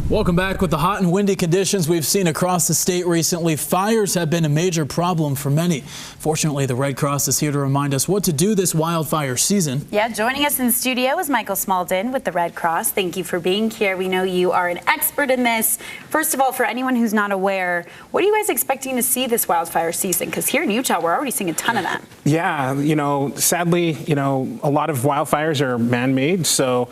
Welcome back. With the hot and windy conditions we've seen across the state recently, fires have been a major problem for many. Fortunately, the Red Cross is here to remind us what to do this wildfire season. Yeah, joining us in the studio is Michael Smalden with the Red Cross. Thank you for being here. We know you are an expert in this. First of all, for anyone who's not aware, what are you guys expecting to see this wildfire season? Because here in Utah, we're already seeing a ton of that. Yeah, sadly, a lot of wildfires are man-made, so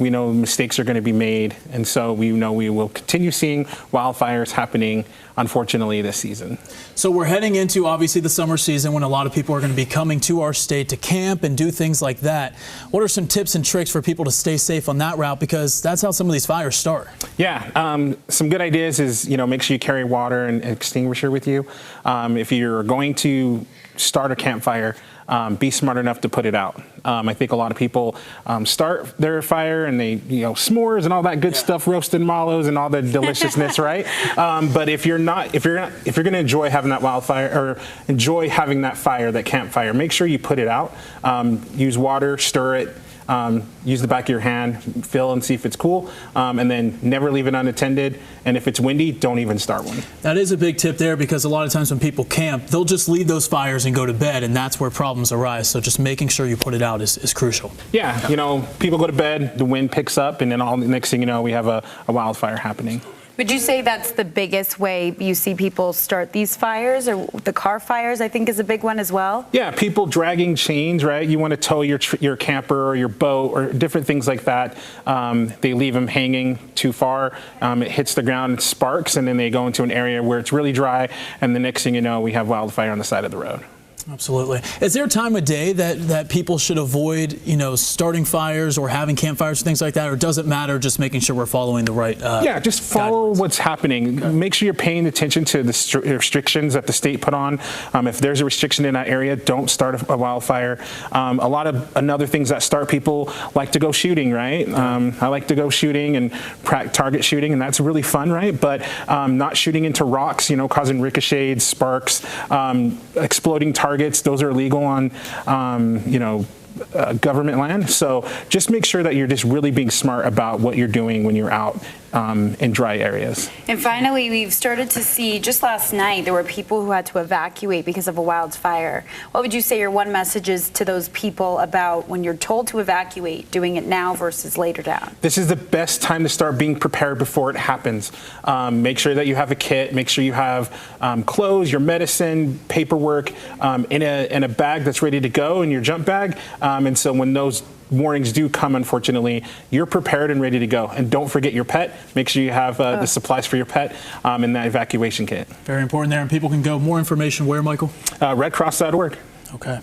we know mistakes are going to be made, and so we know we will continue seeing wildfires happening, unfortunately, this season. So we're heading into, obviously, the summer season when a lot of people are going to be coming to our state to camp and do things like that. What are some tips and tricks for people to stay safe on that route? Because that's how some of these fires start. Yeah, some good ideas is, make sure you carry water and extinguisher with you. If you're going to start a campfire, be smart enough to put it out. I think a lot of people start their fire and they, s'mores and all that good stuff, roasted mallows and all the deliciousness, right? But if you're going to enjoy having that wildfire or enjoy having that fire, that campfire, make sure you put it out. Use water, stir it. Use the back of your hand, feel and see if it's cool, and then never leave it unattended. And if it's windy, don't even start one. That is a big tip there, because a lot of times when people camp, they'll just leave those fires and go to bed, and that's where problems arise. So just making sure you put it out is crucial. Yeah, people go to bed, the wind picks up, and then the next thing you know, we have a wildfire happening. Would you say that's the biggest way you see people start these fires, or the car fires, I think, is a big one as well? Yeah, people dragging chains, right? You want to tow your camper or your boat or different things like that. They leave them hanging too far. It hits the ground, it sparks, and then they go into an area where it's really dry, and the next thing you know, we have wildfire on the side of the road. Absolutely. Is there a time of day that people should avoid, starting fires or having campfires, things like that, or does it matter just making sure we're following the right Yeah, just follow guidelines? What's happening. Okay. Make sure you're paying attention to the restrictions that the state put on. If there's a restriction in that area, don't start a wildfire. A lot of other things that start, people like to go shooting, right? I like to go shooting and target shooting, and that's really fun, right? But not shooting into rocks, causing ricochets, sparks, exploding targets. Those are illegal on, government land. So just make sure that you're just really being smart about what you're doing when you're out in dry areas. And finally, we've started to see, just last night, there were people who had to evacuate because of a wildfire. What would you say your one message is to those people about when you're told to evacuate, doing it now versus later down? This is the best time to start being prepared before it happens. Make sure that you have a kit, make sure you have clothes, your medicine, paperwork in a bag that's ready to go, in your jump bag. And so when those warnings do come, unfortunately, you're prepared and ready to go. And don't forget your pet. Make sure you have the supplies for your pet in that evacuation kit. Very important there. And people can go more information where, Michael? Redcross.org. Okay.